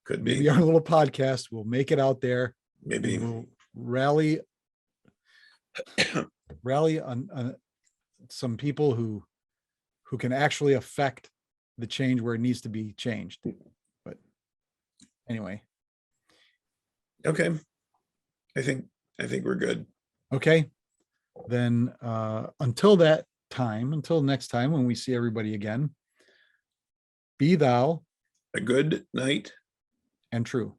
Could be. Maybe our little podcast will make it out there. Maybe we'll rally on some people who can actually affect the change where it needs to be changed. But anyway. Okay. I think we're good. Okay. Then until next time when we see everybody again, be thou a good night and true.